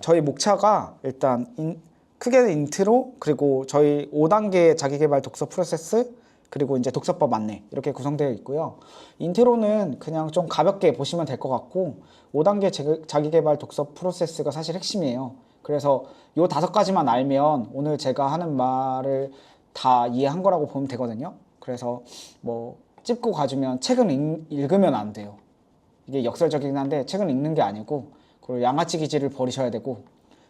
저희 목차가 일단 크게는 인트로, 그리고 저희 5단계 자기계발 독서 프로세스, 그리고 이제 독서법 안내 이렇게 구성되어 있고요. 인트로는 그냥 좀 가볍게 보시면 될 것 같고 5단계 자기계발 독서 프로세스가 사실 핵심이에요. 그래서 요 5가지만 알면 오늘 제가 하는 말을 다 이해한 거라고 보면 되거든요. 그래서 뭐 찝고 가주면 책은 읽으면 안 돼요. 이게 역설적이긴 한데 책은 읽는 게 아니고, 그리고 양아치 기질을 버리셔야 되고,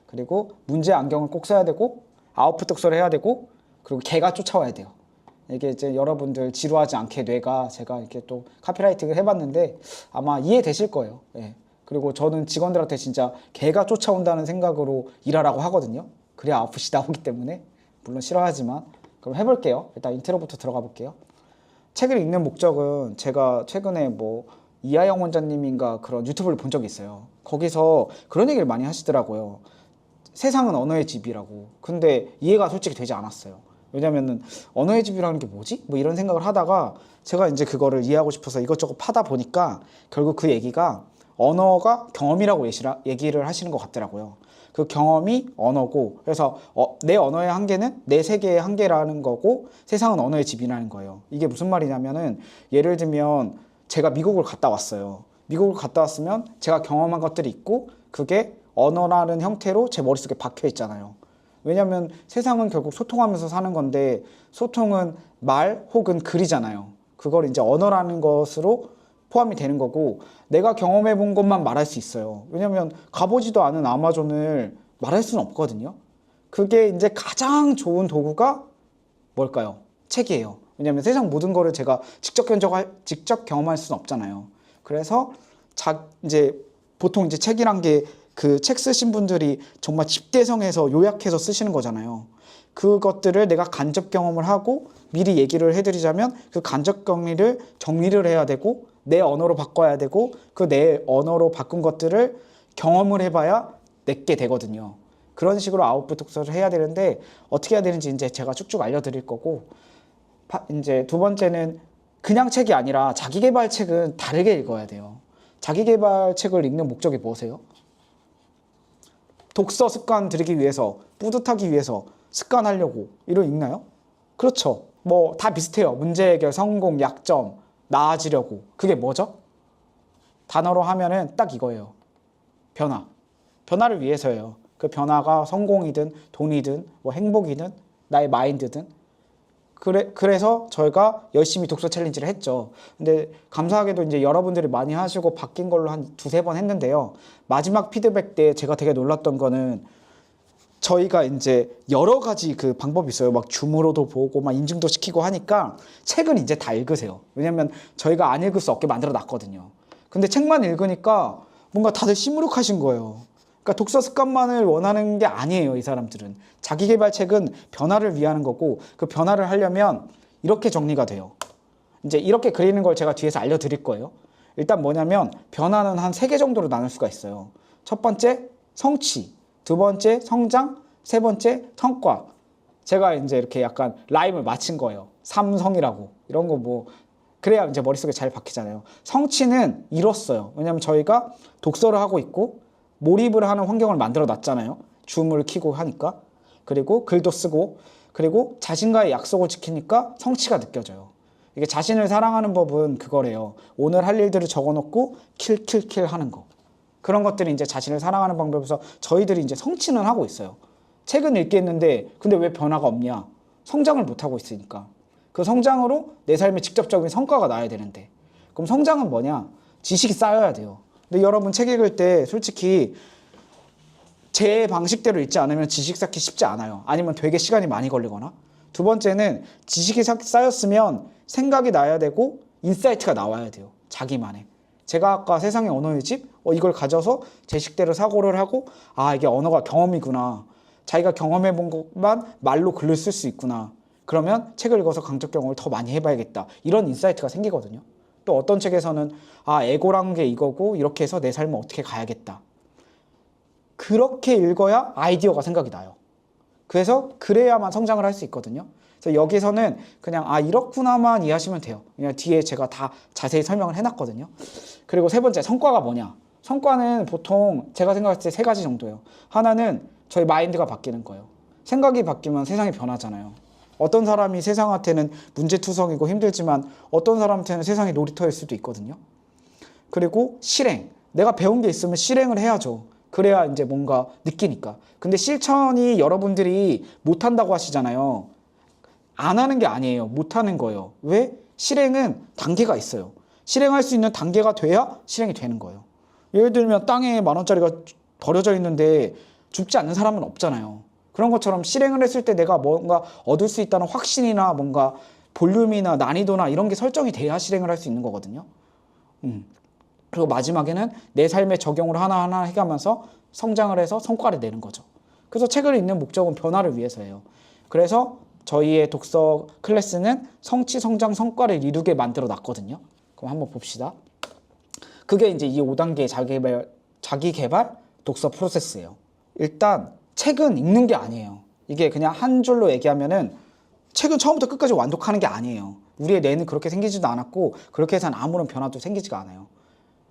그리고 문제 안경을 꼭 써야 되고, 아웃풋 독서를 해야 되고, 그리고 개가 쫓아와야 돼요. 이게 이제 여러분들 지루하지 않게 뇌가, 제가 이렇게 또 카피라이팅을 해봤는데 아마 이해되실 거예요. 예. 그리고 저는 직원들한테 진짜 개가 쫓아온다는 생각으로 일하라고 하거든요. 그래야 아웃풋이 나오기 때문에. 물론 싫어하지만. 그럼 해볼게요. 일단 인트로부터 들어가 볼게요. 책을 읽는 목적은, 제가 최근에 뭐 이하영 원장님인가 그런 유튜브를 본 적이 있어요. 거기서 그런 얘기를 많이 하시더라고요. 세상은 언어의 집이라고. 근데 이해가 솔직히 되지 않았어요. 왜냐면은 언어의 집이라는 게 뭐지? 뭐 이런 생각을 하다가 제가 이제 그거를 이해하고 싶어서 이것저것 파다 보니까 결국 그 얘기가 언어가 경험이라고 얘기를 하시는 것 같더라고요. 그 경험이 언어고, 그래서 내 언어의 한계는 내 세계의 한계라는 거고, 세상은 언어의 집이라는 거예요. 이게 무슨 말이냐면은, 예를 들면 제가 미국을 갔다 왔어요. 미국을 갔다 왔으면 제가 경험한 것들이 있고, 그게 언어라는 형태로 제 머릿속에 박혀 있잖아요. 왜냐면 세상은 결국 소통하면서 사는 건데, 소통은 말 혹은 글이잖아요. 그걸 이제 언어라는 것으로 포함이 되는 거고, 내가 경험해 본 것만 말할 수 있어요. 왜냐면 가보지도 않은 아마존을 말할 수는 없거든요. 그게 이제 가장 좋은 도구가 뭘까요? 책이에요. 왜냐면 세상 모든 거를 제가 직접 경험할 수는 없잖아요. 그래서 이제 보통 이제 책이란 게, 그 책 쓰신 분들이 정말 집대성해서 요약해서 쓰시는 거잖아요. 그것들을 내가 간접 경험을 하고 미리 얘기를 해드리자면, 그 간접 경험을 정리를 해야 되고 내 언어로 바꿔야 되고, 그 내 언어로 바꾼 것들을 경험을 해봐야 내게 되거든요. 그런 식으로 아웃풋 독서를 해야 되는데, 어떻게 해야 되는지 이제 제가 쭉쭉 알려드릴 거고, 이제 두 번째는 그냥 책이 아니라 자기계발 책은 다르게 읽어야 돼요. 자기계발 책을 읽는 목적이 뭐세요? 독서 습관 들이기 위해서, 뿌듯하기 위해서, 습관하려고 이걸 읽나요? 그렇죠. 뭐 다 비슷해요. 문제 해결, 성공, 약점, 나아지려고. 그게 뭐죠? 단어로 하면은 딱 이거예요. 변화. 변화를 위해서예요. 그 변화가 성공이든 돈이든 뭐 행복이든 나의 마인드든. 그래서 저희가 열심히 독서 챌린지를 했죠. 근데 감사하게도 이제 여러분들이 많이 하시고 바뀐 걸로 한 2-3번 했는데요. 마지막 피드백 때 제가 되게 놀랐던 거는, 저희가 이제 여러 가지 그 방법이 있어요. 막 줌으로도 보고 막 인증도 시키고 하니까 책은 이제 다 읽으세요. 왜냐면 저희가 안 읽을 수 없게 만들어 놨거든요. 근데 책만 읽으니까 뭔가 다들 시무룩하신 거예요. 그러니까 독서 습관만을 원하는 게 아니에요, 이 사람들은. 자기계발 책은 변화를 위하는 거고, 그 변화를 하려면 이렇게 정리가 돼요. 이제 이렇게 그리는 걸 제가 뒤에서 알려드릴 거예요. 일단 뭐냐면, 변화는 한 3개 정도로 나눌 수가 있어요. 첫 번째, 성취. 두 번째, 성장. 세 번째, 성과. 제가 이제 이렇게 약간 라임을 맞춘 거예요. 삼성이라고. 이런 거 뭐, 그래야 이제 머릿속에 잘 박히잖아요. 성취는 이뤘어요. 왜냐면 저희가 독서를 하고 있고, 몰입을 하는 환경을 만들어 놨잖아요. 줌을 켜고 하니까. 그리고 글도 쓰고, 그리고 자신과의 약속을 지키니까 성취가 느껴져요. 이게 자신을 사랑하는 법은 그거래요. 오늘 할 일들을 적어놓고 킬킬킬 하는 거. 그런 것들이 이제 자신을 사랑하는 방법에서 저희들이 이제 성취는 하고 있어요. 책은 읽겠는데 근데 왜 변화가 없냐? 성장을 못하고 있으니까. 그 성장으로 내 삶에 직접적인 성과가 나야 되는데, 그럼 성장은 뭐냐? 지식이 쌓여야 돼요. 근데 여러분 책 읽을 때 솔직히 제 방식대로 읽지 않으면 지식 쌓기 쉽지 않아요. 아니면 되게 시간이 많이 걸리거나. 두 번째는 지식이 쌓였으면 생각이 나야 되고 인사이트가 나와야 돼요. 자기만의. 제가 아까 세상의 언어의 집, 이걸 가져서 제 식대로 사고를 하고, 아, 이게 언어가 경험이구나. 자기가 경험해 본 것만 말로 글을 쓸 수 있구나. 그러면 책을 읽어서 강적 경험을 더 많이 해봐야겠다. 이런 인사이트가 생기거든요. 또 어떤 책에서는 아, 에고란 게 이거고 이렇게 해서 내 삶을 어떻게 가야겠다. 그렇게 읽어야 아이디어가 생각이 나요. 그래서 그래야만 성장을 할 수 있거든요. 그래서 여기서는 그냥 아, 이렇구나만 이해하시면 돼요. 그냥 뒤에 제가 다 자세히 설명을 해놨거든요. 그리고 세 번째, 성과가 뭐냐? 성과는 보통 제가 생각했을 때 세 가지 정도예요. 하나는 저희 마인드가 바뀌는 거예요. 생각이 바뀌면 세상이 변하잖아요. 어떤 사람이 세상한테는 문제투성이고 힘들지만 어떤 사람한테는 세상이 놀이터일 수도 있거든요. 그리고 실행. 내가 배운 게 있으면 실행을 해야죠. 그래야 이제 뭔가 느끼니까. 근데 실천이 여러분들이 못한다고 하시잖아요. 안 하는 게 아니에요. 못하는 거예요. 왜? 실행은 단계가 있어요. 실행할 수 있는 단계가 돼야 실행이 되는 거예요. 예를 들면 땅에 10,000원짜리가 버려져 있는데 죽지 않는 사람은 없잖아요. 그런 것처럼 실행을 했을 때 내가 뭔가 얻을 수 있다는 확신이나 뭔가 볼륨이나 난이도나 이런 게 설정이 돼야 실행을 할 수 있는 거거든요. 그리고 마지막에는 내 삶에 적용을 하나하나 해가면서 성장을 해서 성과를 내는 거죠. 그래서 책을 읽는 목적은 변화를 위해서예요. 그래서 저희의 독서 클래스는 성취, 성장, 성과를 이루게 만들어 놨거든요. 그럼 한번 봅시다. 그게 이제 이 5단계 자기개발 독서 프로세스예요. 일단 책은 읽는 게 아니에요. 이게 그냥 한 줄로 얘기하면은 책은 처음부터 끝까지 완독하는 게 아니에요. 우리의 뇌는 그렇게 생기지도 않았고 그렇게 해서는 아무런 변화도 생기지가 않아요.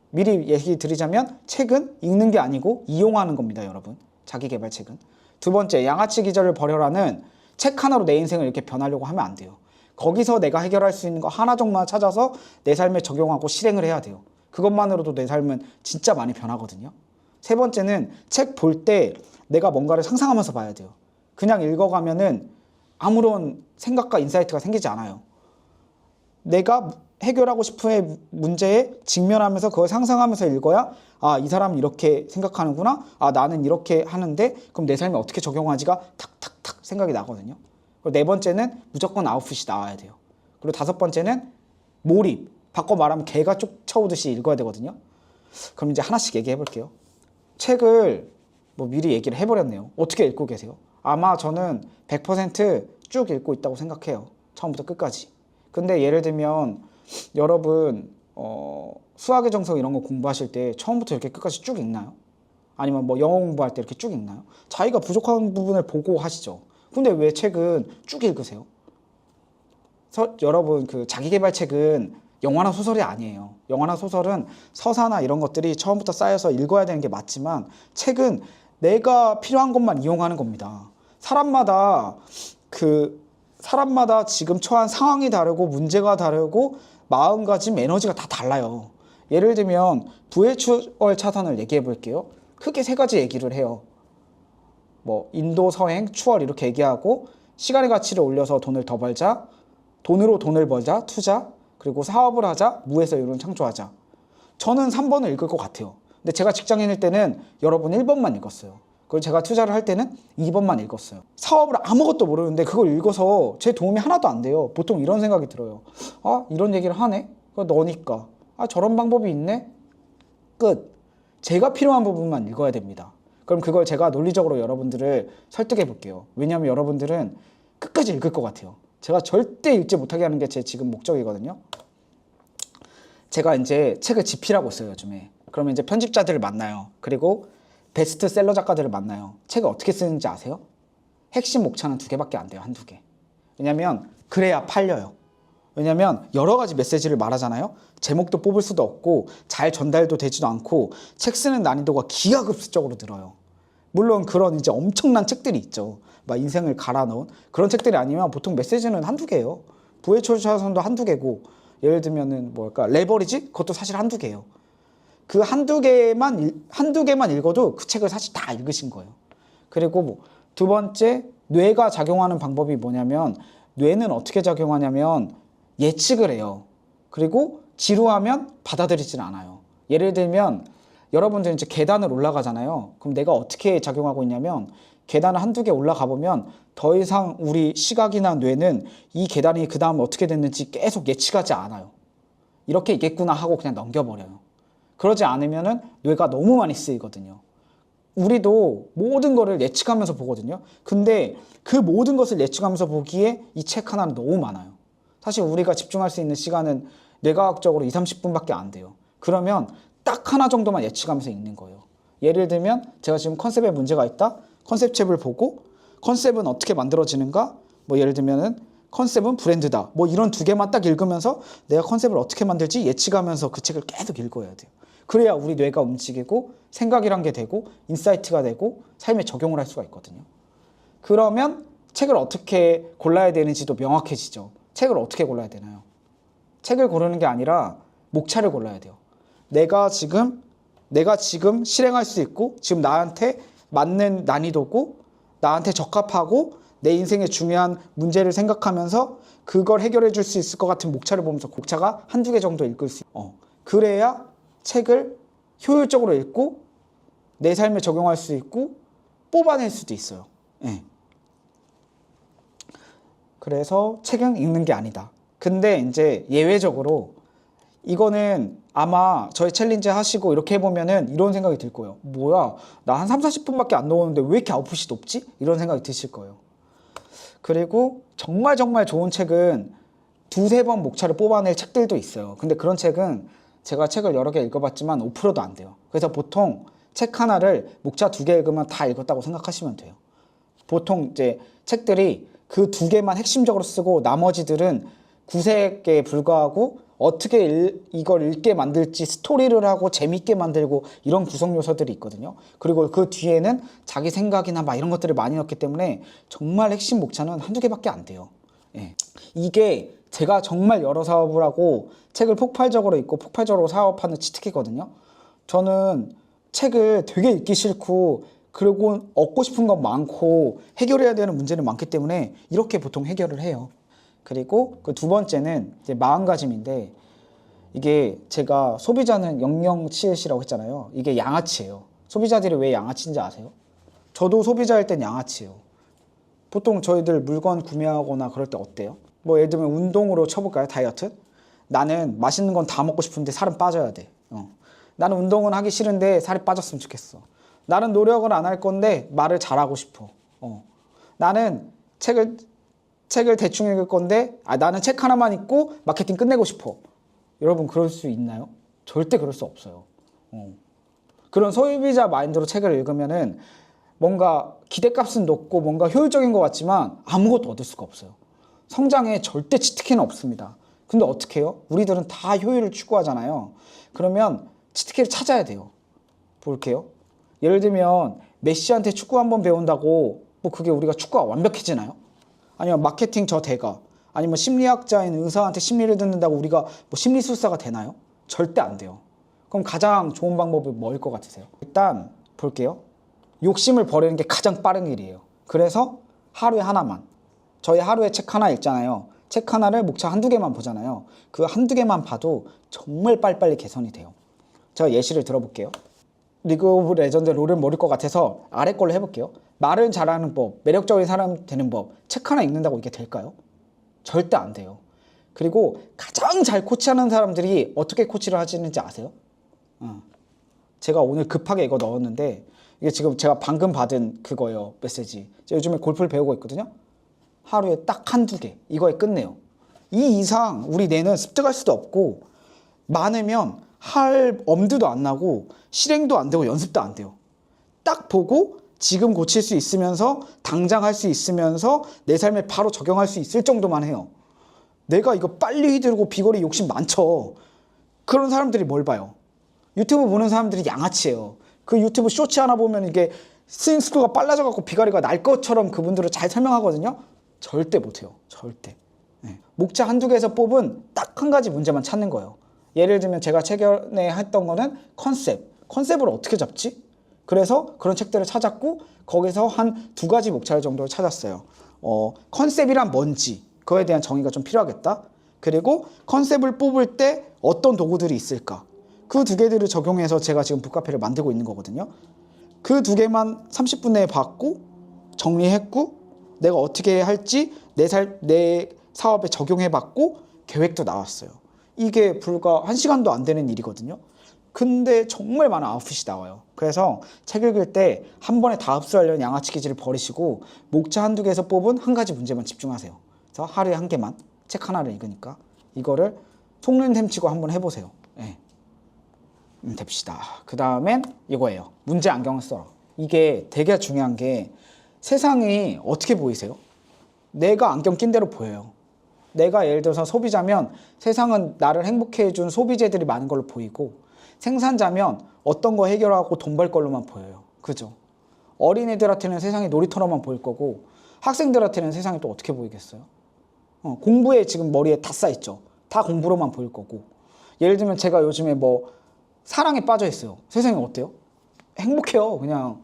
미리 얘기 드리자면 책은 읽는 게 아니고 이용하는 겁니다, 여러분. 자기개발 책은. 두 번째, 양아치 기절을 버려라는 책 하나로 내 인생을 이렇게 변하려고 하면 안 돼요. 거기서 내가 해결할 수 있는 거 하나 정도만 찾아서 내 삶에 적용하고 실행을 해야 돼요. 그것만으로도 내 삶은 진짜 많이 변하거든요. 세 번째는 책 볼 때 내가 뭔가를 상상하면서 봐야 돼요. 그냥 읽어가면은 아무런 생각과 인사이트가 생기지 않아요. 내가 해결하고 싶은 문제에 직면하면서 그걸 상상하면서 읽어야 아, 이 사람은 이렇게 생각하는구나. 아, 나는 이렇게 하는데 그럼 내 삶에 어떻게 적용하지가 탁탁탁 생각이 나거든요. 그리고 네 번째는 무조건 아웃풋이 나와야 돼요. 그리고 다섯 번째는 몰입. 바꿔 말하면 개가 쫓아오듯이 읽어야 되거든요. 그럼 이제 하나씩 얘기해 볼게요. 책을 뭐 미리 얘기를 해버렸네요. 어떻게 읽고 계세요? 아마 저는 100% 쭉 읽고 있다고 생각해요. 처음부터 끝까지. 근데 예를 들면 여러분 수학의 정석 이런 거 공부하실 때 처음부터 이렇게 끝까지 쭉 읽나요? 아니면 뭐 영어 공부할 때 이렇게 쭉 읽나요? 자기가 부족한 부분을 보고 하시죠. 근데 왜 책은 쭉 읽으세요? 여러분 그 자기계발 책은 영화나 소설이 아니에요. 영화나 소설은 서사나 이런 것들이 처음부터 쌓여서 읽어야 되는 게 맞지만 책은 내가 필요한 것만 이용하는 겁니다. 사람마다 지금 처한 상황이 다르고 문제가 다르고 마음가짐, 에너지가 다 달라요. 예를 들면 부의 추월 차선을 얘기해 볼게요. 크게 세 가지 얘기를 해요. 뭐 인도, 서행, 추월 이렇게 얘기하고 시간의 가치를 올려서 돈을 더 벌자, 돈으로 돈을 벌자, 투자, 그리고 사업을 하자, 무에서 유를 창조하자. 저는 3번을 읽을 것 같아요. 근데 제가 직장인일 때는 여러분 1번만 읽었어요. 그리고 제가 투자를 할 때는 2번만 읽었어요. 사업을 아무것도 모르는데 그걸 읽어서 제 도움이 하나도 안 돼요. 보통 이런 생각이 들어요. 아, 이런 얘기를 하네? 그거 너니까. 아, 저런 방법이 있네? 끝. 제가 필요한 부분만 읽어야 됩니다. 그럼 그걸 제가 논리적으로 여러분들을 설득해 볼게요. 왜냐하면 여러분들은 끝까지 읽을 것 같아요. 제가 절대 읽지 못하게 하는 게 제 지금 목적이거든요. 제가 이제 책을 집필하고 있어요, 요즘에. 그러면 이제 편집자들을 만나요. 그리고 베스트셀러 작가들을 만나요. 책을 어떻게 쓰는지 아세요? 핵심 목차는 2개밖에 안 돼요. 한두 개. 왜냐면 그래야 팔려요. 왜냐면 여러 가지 메시지를 말하잖아요. 제목도 뽑을 수도 없고 잘 전달도 되지도 않고 책 쓰는 난이도가 기하급수적으로 늘어요. 물론 그런 이제 엄청난 책들이 있죠. 막 인생을 갈아 넣은 그런 책들이 아니면 보통 메시지는 한두 개예요. 부의 초차선도 한두 개고 예를 들면은 뭘까 레버리지? 그것도 사실 한두 개예요. 그 한두 개만 읽어도 그 책을 사실 다 읽으신 거예요. 그리고 뭐 두 번째, 뇌가 작용하는 방법이 뭐냐면 뇌는 어떻게 작용하냐면 예측을 해요. 그리고 지루하면 받아들이질 않아요. 예를 들면 여러분들 이제 계단을 올라가잖아요. 그럼 내가 어떻게 작용하고 있냐면 계단을 한두 개 올라가 보면 더 이상 우리 시각이나 뇌는 이 계단이 그 다음 어떻게 됐는지 계속 예측하지 않아요. 이렇게 있겠구나 하고 그냥 넘겨버려요. 그러지 않으면은 뇌가 너무 많이 쓰이거든요. 우리도 모든 거를 예측하면서 보거든요. 근데 그 모든 것을 예측하면서 보기에 이 책 하나는 너무 많아요. 사실 우리가 집중할 수 있는 시간은 뇌과학적으로 20-30분밖에 안 돼요. 그러면 딱 하나 정도만 예측하면서 읽는 거예요. 예를 들면 제가 지금 컨셉에 문제가 있다. 컨셉 책을 보고 컨셉은 어떻게 만들어지는가? 뭐 예를 들면은 컨셉은 브랜드다. 뭐 이런 2개만 딱 읽으면서 내가 컨셉을 어떻게 만들지 예측하면서 그 책을 계속 읽어야 돼요. 그래야 우리 뇌가 움직이고 생각이란 게 되고 인사이트가 되고 삶에 적용을 할 수가 있거든요. 그러면 책을 어떻게 골라야 되는지도 명확해지죠. 책을 어떻게 골라야 되나요? 책을 고르는 게 아니라 목차를 골라야 돼요. 내가 지금 실행할 수 있고 지금 나한테 맞는 난이도고 나한테 적합하고 내 인생에 중요한 문제를 생각하면서 그걸 해결해 줄 수 있을 것 같은 목차를 보면서 목차가 한두 개 정도 읽을 수 있어요. 그래야 책을 효율적으로 읽고 내 삶에 적용할 수 있고 뽑아낼 수도 있어요. 네. 그래서 책은 읽는 게 아니다. 근데 이제 예외적으로 이거는 아마 저희 챌린지 하시고 이렇게 해보면은 이런 생각이 들 거예요. 뭐야, 나 한 3, 40분밖에 안 나오는데 왜 이렇게 아웃풋이 높지? 이런 생각이 드실 거예요. 그리고 정말 좋은 책은 두세 번 목차를 뽑아낼 책들도 있어요. 근데 그런 책은 제가 책을 여러 개 읽어봤지만 5%도 안 돼요. 그래서 보통 책 하나를 목차 2개 읽으면 다 읽었다고 생각하시면 돼요. 보통 이제 책들이 그 2개만 핵심적으로 쓰고 나머지들은 구색 개에 불과하고 어떻게 이걸 읽게 만들지 스토리를 하고 재밌게 만들고 이런 구성 요소들이 있거든요. 그리고 그 뒤에는 자기 생각이나 막 이런 것들을 많이 넣기 때문에 정말 핵심 목차는 한두 개밖에 안 돼요. 예. 이게 제가 정말 여러 사업을 하고 책을 폭발적으로 읽고 폭발적으로 사업하는 치트키거든요. 저는 책을 되게 읽기 싫고 그리고 얻고 싶은 건 많고 해결해야 되는 문제는 많기 때문에 이렇게 보통 해결을 해요. 그리고 그 두 번째는 이제 마음가짐인데 이게 제가 소비자는 영영치읓이라고 했잖아요. 이게 양아치예요. 소비자들이 왜 양아치인지 아세요? 저도 소비자일 땐 양아치예요. 보통 저희들 물건 구매하거나 그럴 때 어때요? 뭐 예를 들면 운동으로 쳐볼까요? 다이어트? 나는 맛있는 건 다 먹고 싶은데 살은 빠져야 돼. 나는 운동은 하기 싫은데 살이 빠졌으면 좋겠어. 나는 노력을 안 할 건데 말을 잘하고 싶어. 나는 책을 대충 읽을 건데 나는 책 하나만 읽고 마케팅 끝내고 싶어. 여러분 그럴 수 있나요? 절대 그럴 수 없어요. 그런 소비자 마인드로 책을 읽으면은 뭔가 기대값은 높고 뭔가 효율적인 것 같지만 아무것도 얻을 수가 없어요. 성장에 절대 치트키는 없습니다. 근데 어떻게 해요? 우리들은 다 효율을 추구하잖아요. 그러면 치트키를 찾아야 돼요. 볼게요. 예를 들면 메시한테 축구 한번 배운다고 뭐 그게 우리가 축구가 완벽해지나요? 아니면 마케팅 저 대가 아니면 심리학자인 의사한테 심리를 듣는다고 우리가 뭐 심리술사가 되나요? 절대 안 돼요. 그럼 가장 좋은 방법이 뭐일 것 같으세요? 일단 볼게요. 욕심을 버리는 게 가장 빠른 길이에요. 그래서 하루에 하나만, 저희 하루에 책 하나 읽잖아요. 책 하나를 목차 한두 개만 보잖아요. 그 한두 개만 봐도 정말 빨리빨리 개선이 돼요. 제가 예시를 들어볼게요. 리그 오브 레전드 롤을 모를 것 같아서 아래 걸로 해볼게요. 말을 잘하는 법, 매력적인 사람 되는 법, 책 하나 읽는다고 이게 될까요? 절대 안 돼요. 그리고 가장 잘 코치하는 사람들이 어떻게 코치를 하시는지 아세요? 제가 오늘 급하게 이거 넣었는데 이게 지금 제가 방금 받은 그거예요. 메시지. 제가 요즘에 골프를 배우고 있거든요. 하루에 딱 한두 개 이거에 끝내요. 이 이상 우리 뇌는 습득할 수도 없고 많으면 할 엄두도 안 나고 실행도 안 되고 연습도 안 돼요. 딱 보고 지금 고칠 수 있으면서 당장 할 수 있으면서 내 삶에 바로 적용할 수 있을 정도만 해요. 내가 이거 빨리 휘두르고 비거리 욕심 많죠. 그런 사람들이 뭘 봐요? 유튜브 보는 사람들이 양아치예요. 그 유튜브 쇼츠 하나 보면 이게 스윙스피드가 빨라져갖고 비거리가 날 것처럼 그분들은 잘 설명하거든요. 절대 못해요. 절대. 네. 목차 한두 개에서 뽑은 딱 한 가지 문제만 찾는 거예요. 예를 들면 제가 최근에 했던 거는 컨셉을 어떻게 잡지? 그래서 그런 책들을 찾았고 거기서 한 두 가지 목차 정도를 찾았어요. 컨셉이란 뭔지 그거에 대한 정의가 좀 필요하겠다. 그리고 컨셉을 뽑을 때 어떤 도구들이 있을까? 그 두 개들을 적용해서 제가 지금 북카페를 만들고 있는 거거든요. 그 두 개만 30분 내에 봤고 정리했고 내가 어떻게 할지 내 사업에 적용해봤고 계획도 나왔어요. 이게 불과 1시간도 안 되는 일이거든요. 근데 정말 많은 아웃풋이 나와요. 그래서 책 읽을 때 한 번에 다 흡수하려는 양아치 기질을 버리시고 목차 한두 개에서 뽑은 한 가지 문제만 집중하세요. 그래서 하루에 한 개만 책 하나를 읽으니까 이거를 속는 셈 치고 한번 해보세요. 네. 됩시다. 그 다음엔 이거예요. 문제 안경을 써라. 이게 되게 중요한 게 세상이 어떻게 보이세요? 내가 안경 낀 대로 보여요. 내가 예를 들어서 소비자면 세상은 나를 행복해 해준 소비재들이 많은 걸로 보이고 생산자면 어떤 거 해결하고 돈 벌 걸로만 보여요. 그죠? 어린애들한테는 세상이 놀이터로만 보일 거고 학생들한테는 세상이 또 어떻게 보이겠어요? 공부에 지금 머리에 다 쌓여있죠. 다 공부로만 보일 거고. 예를 들면 제가 요즘에 뭐 사랑에 빠져 있어요. 세상이 어때요? 행복해요. 그냥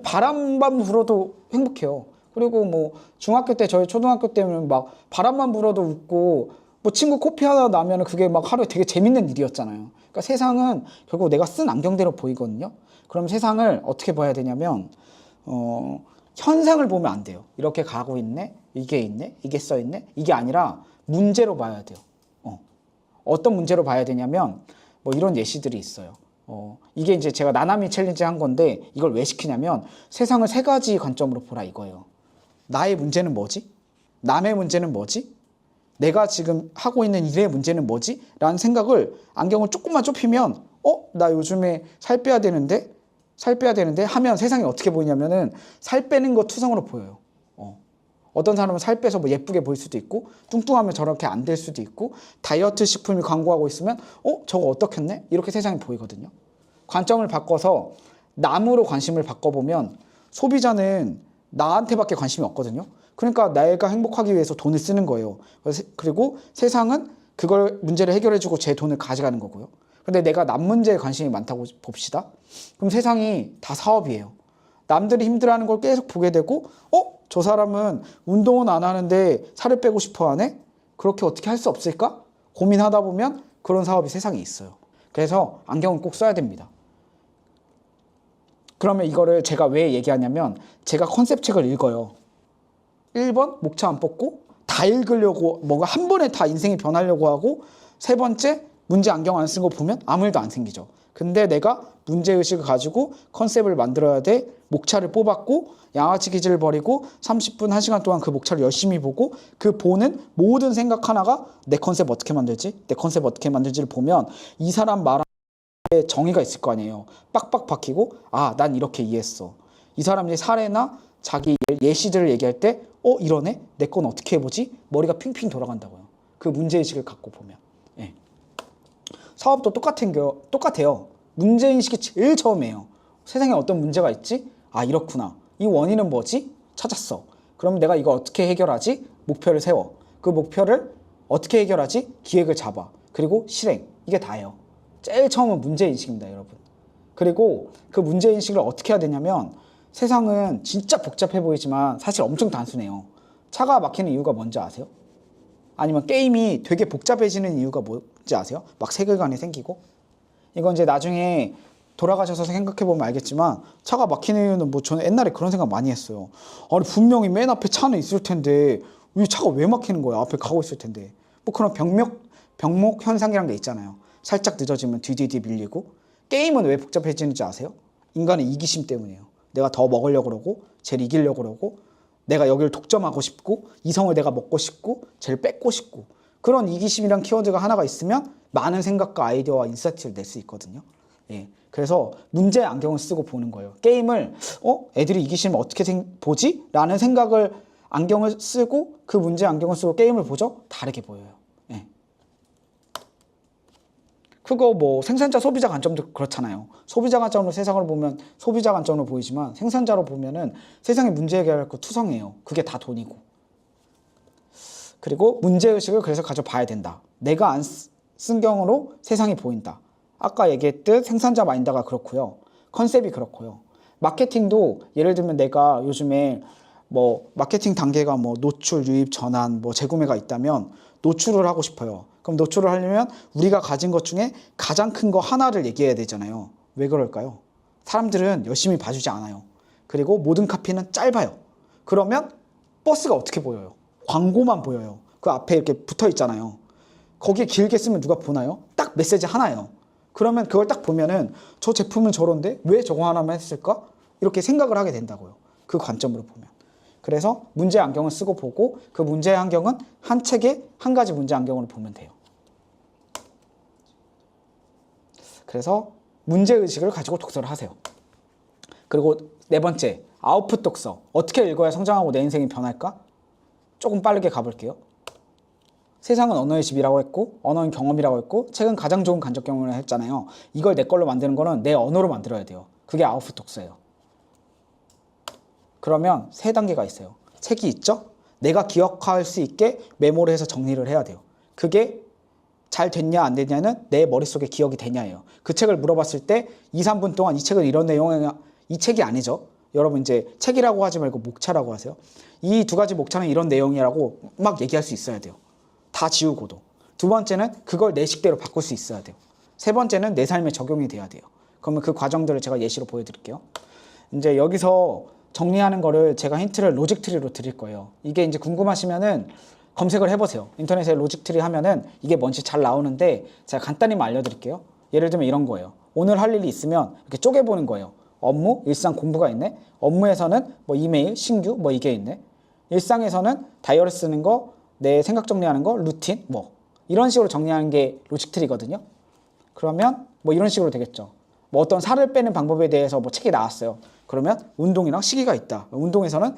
바람만 불어도 행복해요. 그리고 뭐 중학교 때 저희 초등학교 때는 막 바람만 불어도 웃고 뭐 친구 코피 하나 나면은 그게 막 하루에 되게 재밌는 일이었잖아요. 그러니까 세상은 결국 내가 쓴 안경대로 보이거든요. 그럼 세상을 어떻게 봐야 되냐면 현상을 보면 안 돼요. 이렇게 가고 있네, 이게 있네, 이게 써 있네, 이게 아니라 문제로 봐야 돼요. 어떤 문제로 봐야 되냐면 뭐 이런 예시들이 있어요. 이게 이제 제가 나나미 챌린지 한 건데 이걸 왜 시키냐면 세상을 세 가지 관점으로 보라 이거예요. 나의 문제는 뭐지? 남의 문제는 뭐지? 내가 지금 하고 있는 일의 문제는 뭐지? 라는 생각을 안경을 조금만 좁히면 나 요즘에 살 빼야 되는데 하면 세상이 어떻게 보이냐면은 살 빼는 거 투성으로 보여요. 어떤 사람은 살 빼서 뭐 예쁘게 보일 수도 있고 뚱뚱하면 저렇게 안 될 수도 있고 다이어트 식품이 광고하고 있으면 저거 어떻겠네? 이렇게 세상이 보이거든요. 관점을 바꿔서 남으로 관심을 바꿔보면 소비자는 나한테밖에 관심이 없거든요. 그러니까 내가 행복하기 위해서 돈을 쓰는 거예요. 그리고 세상은 그걸 문제를 해결해주고 제 돈을 가져가는 거고요. 근데 내가 남 문제에 관심이 많다고 봅시다. 그럼 세상이 다 사업이에요. 남들이 힘들어하는 걸 계속 보게 되고 저 사람은 운동은 안 하는데 살을 빼고 싶어 하네? 그렇게 어떻게 할 수 없을까? 고민하다 보면 그런 사업이 세상에 있어요. 그래서 안경은 꼭 써야 됩니다. 그러면 이거를 제가 왜 얘기하냐면 제가 컨셉 책을 읽어요. 1번 목차 안 뽑고 다 읽으려고 뭔가 한 번에 다 인생이 변하려고 하고 세 번째 문제 안경 안 쓴 거 보면 아무 일도 안 생기죠. 근데 내가 문제의식을 가지고 컨셉을 만들어야 돼. 목차를 뽑았고 양아치 기질을 버리고 30분, 1시간 동안 그 목차를 열심히 보고 그 보는 모든 생각 하나가 내 컨셉 어떻게 만들지? 내 컨셉 어떻게 만들지를 보면 이 사람 말하는 데 정의가 있을 거 아니에요. 빡빡 박히고 난 이렇게 이해했어. 이 사람이 사례나 자기 예시들을 얘기할 때 이러네? 내 건 어떻게 해보지? 머리가 핑핑 돌아간다고요. 그 문제의식을 갖고 보면. 예. 사업도 똑같아요. 문제인식이 제일 처음이에요. 세상에 어떤 문제가 있지? 이렇구나. 이 원인은 뭐지? 찾았어. 그럼 내가 이거 어떻게 해결하지? 목표를 세워. 그 목표를 어떻게 해결하지? 기획을 잡아. 그리고 실행. 이게 다예요. 제일 처음은 문제인식입니다, 여러분. 그리고 그 문제인식을 어떻게 해야 되냐면 세상은 진짜 복잡해 보이지만 사실 엄청 단순해요. 차가 막히는 이유가 뭔지 아세요? 아니면 게임이 되게 복잡해지는 이유가 뭔지 아세요? 막 세계관이 생기고. 이건 이제 나중에 돌아가셔서 생각해보면 알겠지만 차가 막히는 이유는 뭐 저는 옛날에 그런 생각 많이 했어요. 아니 분명히 맨 앞에 차는 있을 텐데 이 차가 왜 막히는 거야? 앞에 가고 있을 텐데. 뭐 그런 병목 현상이란 게 있잖아요. 살짝 늦어지면 뒤뒤뒤 밀리고. 게임은 왜 복잡해지는지 아세요? 인간의 이기심 때문이에요. 내가 더 먹으려고 그러고 쟤를 이기려고 그러고 내가 여기를 독점하고 싶고 이성을 내가 먹고 싶고 쟤를 뺏고 싶고 그런 이기심이란 키워드가 하나가 있으면 많은 생각과 아이디어와 인사이트를 낼 수 있거든요. 예. 그래서 문제 안경을 쓰고 보는 거예요. 게임을 애들이 이기심을 어떻게 보지? 라는 생각을 안경을 쓰고 그 문제 안경을 쓰고 게임을 보죠? 다르게 보여요. 예. 그거 뭐 생산자 소비자 관점도 그렇잖아요. 소비자 관점으로 세상을 보면 소비자 관점으로 보이지만 생산자로 보면은 세상에 문제 해결할 거 투성이에요. 그게 다 돈이고. 그리고 문제의식을 그래서 가져봐야 된다. 내가 안 쓴 경우로 세상이 보인다. 아까 얘기했듯 생산자 마인드가 그렇고요. 컨셉이 그렇고요. 마케팅도 예를 들면 내가 요즘에 뭐 마케팅 단계가 뭐 노출, 유입, 전환, 뭐 재구매가 있다면 노출을 하고 싶어요. 그럼 노출을 하려면 우리가 가진 것 중에 가장 큰 거 하나를 얘기해야 되잖아요. 왜 그럴까요? 사람들은 열심히 봐주지 않아요. 그리고 모든 카피는 짧아요. 그러면 버스가 어떻게 보여요? 광고만 보여요. 그 앞에 이렇게 붙어 있잖아요. 거기에 길게 쓰면 누가 보나요? 딱 메시지 하나예요. 그러면 그걸 딱 보면은 저 제품은 저런데 왜 저거 하나만 했을까? 이렇게 생각을 하게 된다고요. 그 관점으로 보면. 그래서 문제 안경을 쓰고 보고 그 문제 안경은 한 책에 한 가지 문제 안경으로 보면 돼요. 그래서 문제의식을 가지고 독서를 하세요. 그리고 네 번째, 아웃풋 독서. 어떻게 읽어야 성장하고 내 인생이 변할까? 조금 빠르게 가볼게요. 세상은 언어의 집이라고 했고 언어는 경험이라고 했고 책은 가장 좋은 간접 경험을 했잖아요. 이걸 내 걸로 만드는 거는 내 언어로 만들어야 돼요. 그게 아웃풋 독서예요. 그러면 세 단계가 있어요. 책이 있죠? 내가 기억할 수 있게 메모를 해서 정리를 해야 돼요. 그게 잘 됐냐 안 됐냐는 내 머릿속에 기억이 되냐예요. 그 책을 물어봤을 때 2, 3분 동안 이 책은 이런 내용이냐, 이 책이 아니죠. 여러분 이제 책이라고 하지 말고 목차라고 하세요. 이 두 가지 목차는 이런 내용이라고 막 얘기할 수 있어야 돼요. 다 지우고도. 두 번째는 그걸 내 식대로 바꿀 수 있어야 돼요. 세 번째는 내 삶에 적용이 돼야 돼요. 그러면 그 과정들을 제가 예시로 보여드릴게요. 이제 여기서 정리하는 거를 제가 힌트를 로직 트리로 드릴 거예요. 이게 이제 궁금하시면은 검색을 해보세요. 인터넷에 로직 트리 하면은 이게 뭔지 잘 나오는데 제가 간단히만 알려드릴게요. 예를 들면 이런 거예요. 오늘 할 일이 있으면 이렇게 쪼개보는 거예요. 업무, 일상, 공부가 있네. 업무에서는 뭐 이메일, 신규 뭐 이게 있네. 일상에서는 다이어리 쓰는 거, 내 생각 정리하는 거, 루틴 뭐 이런 식으로 정리하는 게 로직 트리거든요. 그러면 뭐 이런 식으로 되겠죠. 뭐 어떤 살을 빼는 방법에 대해서 뭐 책이 나왔어요. 그러면 운동이랑 시기가 있다. 운동에서는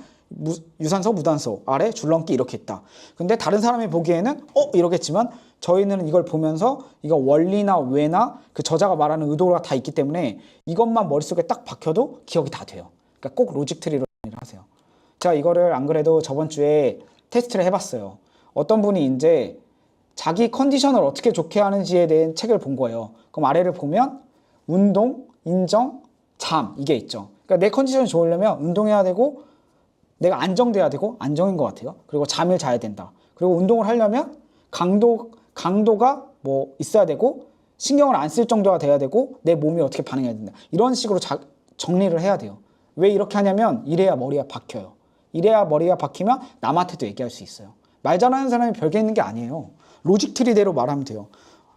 유산소, 무단소, 아래 줄넘기 이렇게 있다. 근데 다른 사람이 보기에는 이러겠지만 저희는 이걸 보면서 이거 원리나 왜나 그 저자가 말하는 의도가 다 있기 때문에 이것만 머릿속에 딱 박혀도 기억이 다 돼요. 그러니까 꼭 로직 트리로 하세요. 제가 이거를 안 그래도 저번 주에 테스트를 해봤어요. 어떤 분이 이제 자기 컨디션을 어떻게 좋게 하는지에 대한 책을 본 거예요. 그럼 아래를 보면 운동, 인정, 잠 이게 있죠. 그러니까 내 컨디션이 좋으려면 운동해야 되고 내가 안정돼야 되고 안정인 것 같아요. 그리고 잠을 자야 된다. 그리고 운동을 하려면 강도가 뭐 있어야 되고 신경을 안 쓸 정도가 돼야 되고 내 몸이 어떻게 반응해야 된다. 이런 식으로 정리를 해야 돼요. 왜 이렇게 하냐면 이래야 머리가 박혀요. 이래야 머리가 박히면 남한테도 얘기할 수 있어요. 말 잘하는 사람이 별게 있는 게 아니에요. 로직 트리대로 말하면 돼요.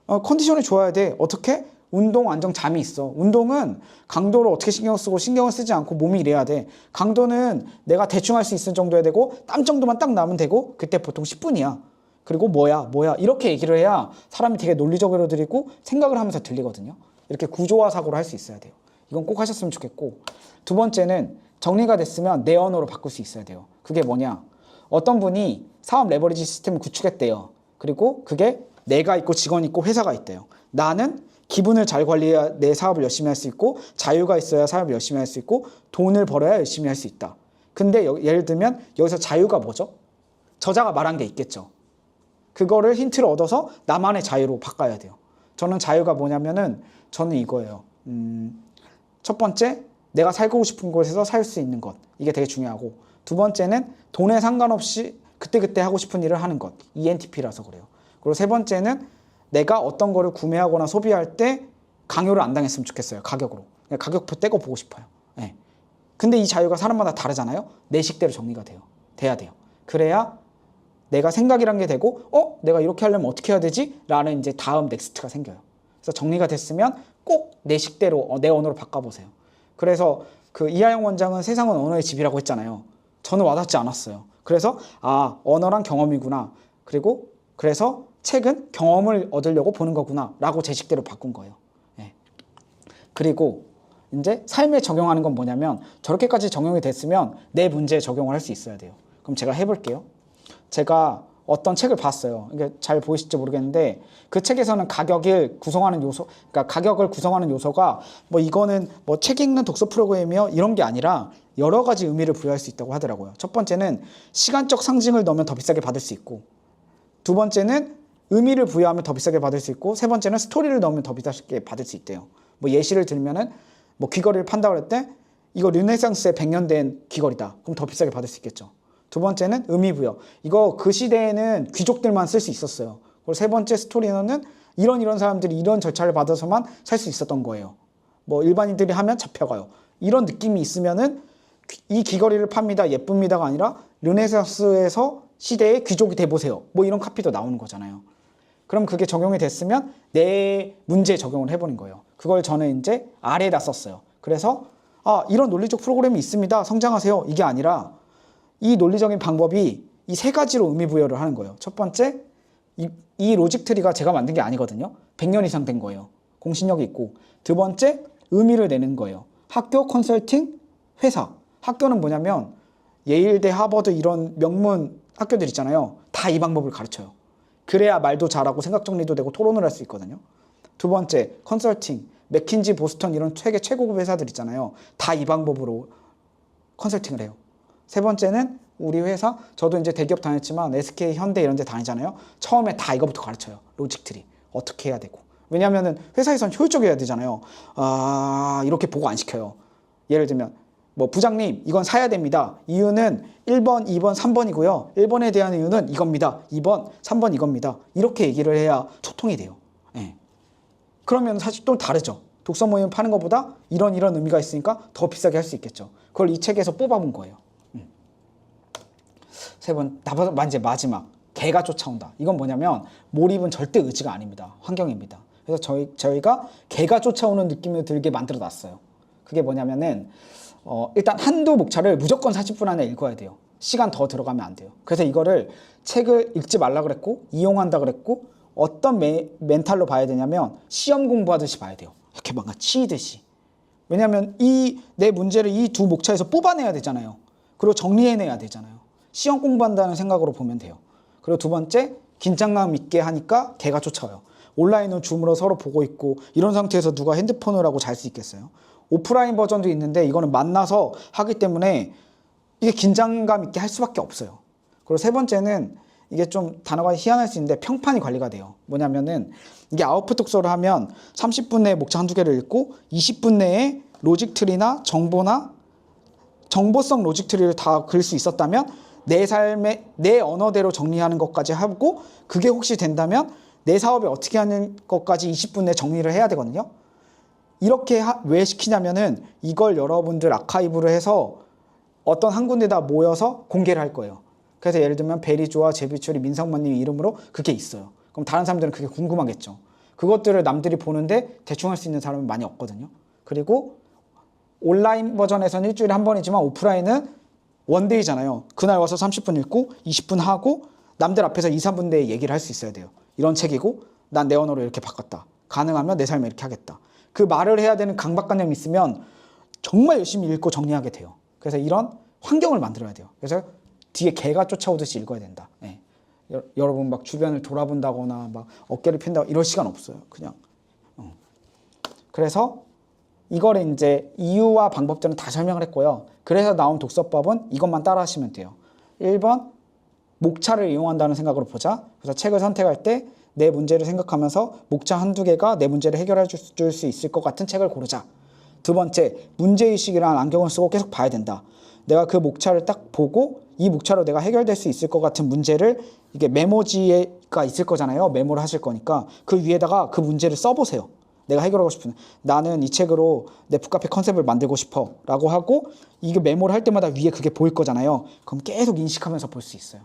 컨디션이 좋아야 돼. 어떻게? 운동, 안정, 잠이 있어. 운동은 강도를 어떻게 신경 쓰고 신경을 쓰지 않고 몸이 이래야 돼. 강도는 내가 대충 할 수 있을 정도야 되고 땀 정도만 딱 나면 되고 그때 보통 10분이야. 그리고 뭐야 이렇게 얘기를 해야 사람이 되게 논리적으로 들리고 생각을 하면서 들리거든요. 이렇게 구조화 사고를 할 수 있어야 돼요. 이건 꼭 하셨으면 좋겠고 두 번째는 정리가 됐으면 내 언어로 바꿀 수 있어야 돼요. 그게 뭐냐? 어떤 분이 사업 레버리지 시스템을 구축했대요. 그리고 그게 내가 있고 직원이 있고 회사가 있대요. 나는 기분을 잘 관리해야 내 사업을 열심히 할 수 있고 자유가 있어야 사업을 열심히 할 수 있고 돈을 벌어야 열심히 할 수 있다. 근데 예를 들면 여기서 자유가 뭐죠? 저자가 말한 게 있겠죠. 그거를 힌트를 얻어서 나만의 자유로 바꿔야 돼요. 저는 자유가 뭐냐면은 저는 이거예요. 첫 번째, 내가 살고 싶은 곳에서 살 수 있는 것. 이게 되게 중요하고 두 번째는 돈에 상관없이 그때그때 하고 싶은 일을 하는 것. ENTP라서 그래요. 그리고 세 번째는 내가 어떤 거를 구매하거나 소비할 때 강요를 안 당했으면 좋겠어요. 가격으로. 가격표 떼고 보고 싶어요. 네. 근데 이 자유가 사람마다 다르잖아요. 내 식대로 정리가 돼야 돼요. 그래야 내가 생각이란 게 되고 내가 이렇게 하려면 어떻게 해야 되지? 라는 이제 다음 넥스트가 생겨요. 그래서 정리가 됐으면 꼭 내 식대로 내 언어로 바꿔보세요. 그래서 그 이하영 원장은 세상은 언어의 집이라고 했잖아요. 저는 와닿지 않았어요. 그래서 언어란 경험이구나. 그래서 책은 경험을 얻으려고 보는 거구나 라고 제 식대로 바꾼 거예요. 네. 그리고 이제 삶에 적용하는 건 뭐냐면 저렇게까지 적용이 됐으면 내 문제에 적용을 할 수 있어야 돼요. 그럼 제가 해볼게요. 제가 어떤 책을 봤어요. 이게 잘 보이실지 모르겠는데 그 책에서는 가격을 구성하는 요소가 뭐 이거는 뭐 책 읽는 독서 프로그램이요 이런 게 아니라 여러 가지 의미를 부여할 수 있다고 하더라고요. 첫 번째는 시간적 상징을 넣으면 더 비싸게 받을 수 있고 두 번째는 의미를 부여하면 더 비싸게 받을 수 있고 세 번째는 스토리를 넣으면 더 비싸게 받을 수 있대요. 뭐 예시를 들면은 뭐 귀걸이를 판다고 할 때 이거 르네상스에 100년 된 귀걸이다. 그럼 더 비싸게 받을 수 있겠죠. 두 번째는 의미 부여. 이거 그 시대에는 귀족들만 쓸 수 있었어요. 그리고 세 번째 스토리는 이런 사람들이 이런 절차를 받아서만 살 수 있었던 거예요. 뭐 일반인들이 하면 잡혀가요. 이런 느낌이 있으면은 이 귀걸이를 팝니다. 예쁩니다가 아니라 르네상스에서 시대의 귀족이 돼보세요. 뭐 이런 카피도 나오는 거잖아요. 그럼 그게 적용이 됐으면 내 문제에 적용을 해보는 거예요. 그걸 저는 이제 아래에다 썼어요. 그래서 이런 논리적 프로그램이 있습니다. 성장하세요. 이게 아니라 이 논리적인 방법이 이 세 가지로 의미 부여를 하는 거예요. 첫 번째, 이 로직 트리가 제가 만든 게 아니거든요. 100년 이상 된 거예요. 공신력이 있고. 두 번째, 의미를 내는 거예요. 학교, 컨설팅, 회사. 학교는 뭐냐면 예일대, 하버드 이런 명문 학교들 있잖아요. 다 이 방법을 가르쳐요. 그래야 말도 잘하고 생각 정리도 되고 토론을 할 수 있거든요. 두 번째, 컨설팅. 맥킨지, 보스턴 이런 세계 최고급 회사들 있잖아요. 다 이 방법으로 컨설팅을 해요. 세 번째는 우리 회사, 저도 이제 대기업 다녔지만 SK, 현대 이런 데 다니잖아요. 처음에 다 이거부터 가르쳐요. 로직트리. 어떻게 해야 되고. 왜냐면은 회사에선 효율적이어야 되잖아요. 이렇게 보고 안 시켜요. 예를 들면 뭐 부장님 이건 사야 됩니다. 이유는 1번, 2번, 3번이고요. 1번에 대한 이유는 이겁니다. 2번, 3번 이겁니다. 이렇게 얘기를 해야 소통이 돼요. 예. 그러면 사실 또 다르죠. 독서 모임 파는 것보다 이런 의미가 있으니까 더 비싸게 할 수 있겠죠. 그걸 이 책에서 뽑아본 거예요. 세 번, 이제 마지막. 개가 쫓아온다. 이건 뭐냐면 몰입은 절대 의지가 아닙니다. 환경입니다. 그래서 저희가 개가 쫓아오는 느낌을 들게 만들어 놨어요. 그게 뭐냐면은 일단 한두 목차를 무조건 40분 안에 읽어야 돼요. 시간 더 들어가면 안 돼요. 그래서 이거를 책을 읽지 말라 그랬고 이용한다 그랬고 어떤 멘탈로 봐야 되냐면 시험 공부하듯이 봐야 돼요. 이렇게 뭔가 치듯이. 왜냐하면 내 문제를 이 두 목차에서 뽑아내야 되잖아요. 그리고 정리해내야 되잖아요. 시험 공부한다는 생각으로 보면 돼요. 그리고 두 번째, 긴장감 있게 하니까 개가 쫓아와요. 온라인은 줌으로 서로 보고 있고 이런 상태에서 누가 핸드폰을 하고 잘 수 있겠어요? 오프라인 버전도 있는데 이거는 만나서 하기 때문에 이게 긴장감 있게 할 수밖에 없어요. 그리고 세 번째는 이게 좀 단어가 희한할 수 있는데 평판이 관리가 돼요. 뭐냐면은 이게 아웃풋 독서를 하면 30분 내에 목차 한두 개를 읽고 20분 내에 로직 트리나 정보성 로직 트리를 다 그릴 수 있었다면 내 삶의 내 언어대로 정리하는 것까지 하고 그게 혹시 된다면 내 사업에 어떻게 하는 것까지 20분 내에 정리를 해야 되거든요. 이렇게 왜 시키냐면은 이걸 여러분들 아카이브를 해서 어떤 한 군데다 모여서 공개를 할 거예요. 그래서 예를 들면 베리조와 제비추리 민성만님 이름으로 그게 있어요. 그럼 다른 사람들은 그게 궁금하겠죠. 그것들을 남들이 보는데 대충 할 수 있는 사람은 많이 없거든요. 그리고 온라인 버전에서는 일주일에 한 번이지만 오프라인은 원데이잖아요. 그날 와서 30분 읽고 20분 하고 남들 앞에서 2, 3분 내에 얘기를 할 수 있어야 돼요. 이런 책이고 난 내 언어로 이렇게 바꿨다. 가능하면 내 삶에 이렇게 하겠다. 그 말을 해야 되는 강박관념이 있으면 정말 열심히 읽고 정리하게 돼요. 그래서 이런 환경을 만들어야 돼요. 그래서 뒤에 개가 쫓아오듯이 읽어야 된다. 네. 여러분 막 주변을 돌아본다거나 막 어깨를 핀다 이럴 시간 없어요. 그냥. 그래서 이거를 이제 이유와 방법들은 다 설명을 했고요. 그래서 나온 독서법은 이것만 따라 하시면 돼요. 1번 목차를 이용한다는 생각으로 보자. 그래서 책을 선택할 때 내 문제를 생각하면서 목차 한두 개가 내 문제를 해결해 줄 수 있을 것 같은 책을 고르자. 두 번째, 문제의식이라는 안경을 쓰고 계속 봐야 된다. 내가 그 목차를 딱 보고 이 목차로 내가 해결될 수 있을 것 같은 문제를 이게 메모지가 있을 거잖아요. 메모를 하실 거니까 그 위에다가 그 문제를 써보세요. 내가 해결하고 싶은 나는 이 책으로 내 북카페 컨셉을 만들고 싶어 라고 하고 이게 메모를 할 때마다 위에 그게 보일 거잖아요. 그럼 계속 인식하면서 볼 수 있어요.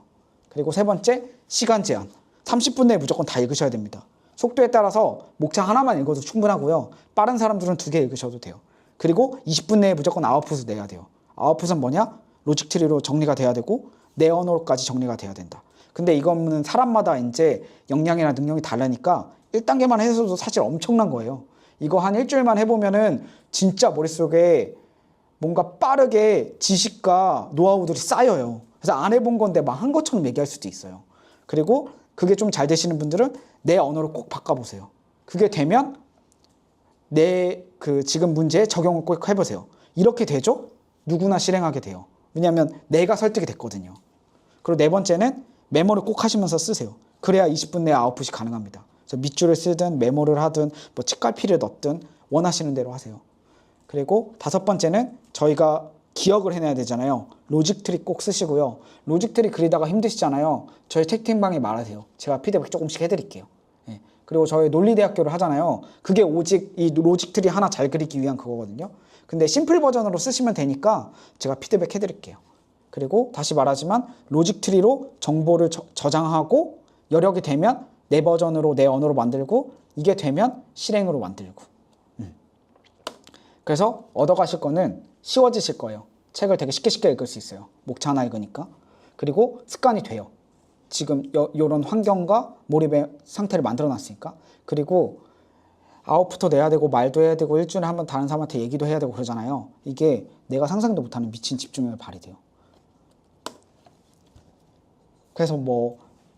그리고 세 번째, 시간 제한. 30분 내에 무조건 다 읽으셔야 됩니다. 속도에 따라서 목차 하나만 읽어도 충분하고요. 빠른 사람들은 2개 읽으셔도 돼요. 그리고 20분 내에 무조건 아웃풋을 내야 돼요. 아웃풋은 뭐냐? 로직 트리로 정리가 돼야 되고 내 언어로까지 정리가 돼야 된다. 근데 이거는 사람마다 이제 역량이나 능력이 다르니까 1단계만 해서도 사실 엄청난 거예요. 이거 한 일주일만 해보면은 진짜 머릿속에 뭔가 빠르게 지식과 노하우들이 쌓여요. 그래서 안 해본 건데 막 한 것처럼 얘기할 수도 있어요. 그리고 그게 좀 잘 되시는 분들은 내 언어로 꼭 바꿔보세요. 그게 되면 내 그 지금 문제에 적용을 꼭 해보세요. 이렇게 되죠? 누구나 실행하게 돼요. 왜냐하면 내가 설득이 됐거든요. 그리고 네 번째는 메모를 꼭 하시면서 쓰세요. 그래야 20분 내에 아웃풋이 가능합니다. 그래서 밑줄을 쓰든 메모를 하든 뭐 책갈피를 넣든 원하시는 대로 하세요. 그리고 다섯 번째는 저희가 기억을 해내야 되잖아요. 로직 트리 꼭 쓰시고요. 로직 트리 그리다가 힘드시잖아요. 저희 채팅방에 말하세요. 제가 피드백 조금씩 해드릴게요. 예. 그리고 저희 논리대학교를 하잖아요. 그게 오직 이 로직 트리 하나 잘 그리기 위한 그거거든요. 근데 심플 버전으로 쓰시면 되니까 제가 피드백 해드릴게요. 그리고 다시 말하지만 로직 트리로 정보를 저장하고 여력이 되면 내 버전으로 내 언어로 만들고 이게 되면 실행으로 만들고 그래서 얻어가실 거는 쉬워지실 거예요. 책을 되게 쉽게 읽을 수 있어요. 목차 하나 읽으니까. 그리고 습관이 돼요. 지금 이런 환경과 몰입의 상태를 만들어 놨으니까. 그리고 아웃풋도 내야 되고 말도 해야 되고 일주일에 한 번 다른 사람한테 얘기도 해야 되고 그러잖아요. 이게 내가 상상도 못하는 미친 집중력을 발휘돼요. 그래서 뭐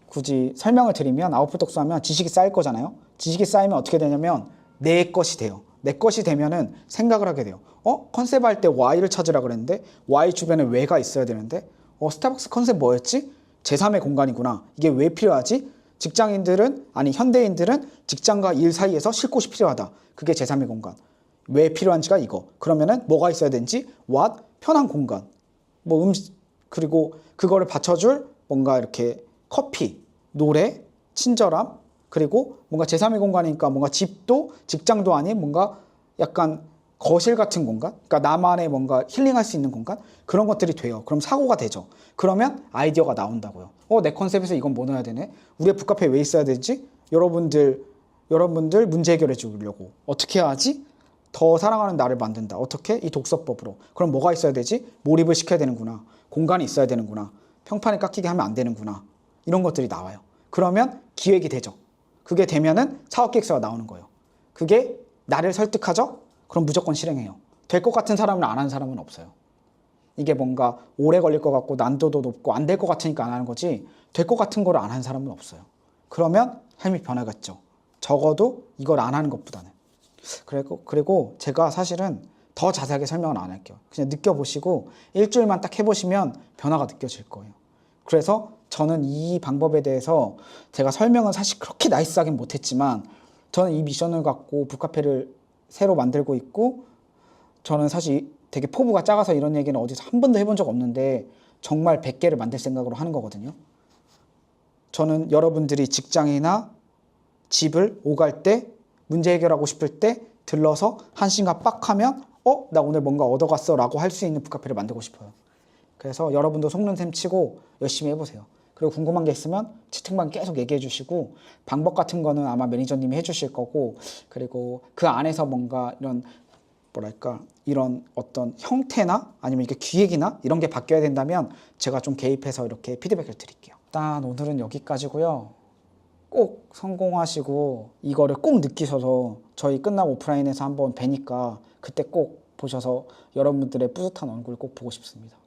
굳이 설명을 드리면 아웃풋 독서하면 지식이 쌓일 거잖아요. 지식이 쌓이면 어떻게 되냐면 내 것이 돼요. 내 것이 되면은 생각을 하게 돼요. 컨셉 할 때 Y를 찾으라 그랬는데 Y 주변에 왜가 있어야 되는데 스타벅스 컨셉 뭐였지? 제3의 공간이구나. 이게 왜 필요하지? 직장인들은 아니 현대인들은 직장과 일 사이에서 쉴 곳이 필요하다. 그게 제3의 공간. 왜 필요한지가 이거. 그러면은 뭐가 있어야 되는지 what? 편한 공간. 뭐 음식 그리고 그거를 받쳐줄 뭔가 이렇게 커피, 노래, 친절함 그리고 뭔가 제3의 공간이니까 뭔가 집도 직장도 아닌 뭔가 약간 거실 같은 공간, 그러니까 나만의 뭔가 힐링할 수 있는 공간 그런 것들이 돼요. 그럼 사고가 되죠. 그러면 아이디어가 나온다고요. 내 컨셉에서 이건 뭐 넣어야 되네. 우리의 북카페에 왜 있어야 되지? 여러분들 문제 해결해 주려고 어떻게 해야지? 더 사랑하는 나를 만든다. 어떻게? 이 독서법으로. 그럼 뭐가 있어야 되지? 몰입을 시켜야 되는구나. 공간이 있어야 되는구나. 평판에 깎이게 하면 안 되는구나. 이런 것들이 나와요. 그러면 기획이 되죠. 그게 되면은 사업기획서가 나오는 거예요. 그게 나를 설득하죠? 그럼 무조건 실행해요. 될 것 같은 사람은 안 하는 사람은 없어요. 이게 뭔가 오래 걸릴 것 같고 난도도 높고 안 될 것 같으니까 안 하는 거지 될 것 같은 거를 안 하는 사람은 없어요. 그러면 삶이 변화겠죠. 적어도 이걸 안 하는 것보다는. 그리고 제가 사실은 더 자세하게 설명은 안 할게요. 그냥 느껴보시고 일주일만 딱 해보시면 변화가 느껴질 거예요. 그래서 저는 이 방법에 대해서 제가 설명은 사실 그렇게 나이스하긴 못했지만 저는 이 미션을 갖고 북카페를 새로 만들고 있고 저는 사실 되게 포부가 작아서 이런 얘기는 어디서 한 번도 해본 적 없는데 정말 100개를 만들 생각으로 하는 거거든요. 저는 여러분들이 직장이나 집을 오갈 때 문제 해결하고 싶을 때 들러서 한시간 빡 하면 나 오늘 뭔가 얻어갔어 라고 할 수 있는 북카페를 만들고 싶어요. 그래서 여러분도 속는 셈 치고 열심히 해보세요. 그리고 궁금한 게 있으면 채팅방 계속 얘기해 주시고 방법 같은 거는 아마 매니저님이 해주실 거고 그리고 그 안에서 뭔가 이런 뭐랄까 이런 어떤 형태나 아니면 이게 기획이나 이런 게 바뀌어야 된다면 제가 좀 개입해서 이렇게 피드백을 드릴게요. 일단 오늘은 여기까지고요. 꼭 성공하시고 이거를 꼭 느끼셔서 저희 끝나고 오프라인에서 한번 뵈니까 그때 꼭 보셔서 여러분들의 뿌듯한 얼굴 꼭 보고 싶습니다.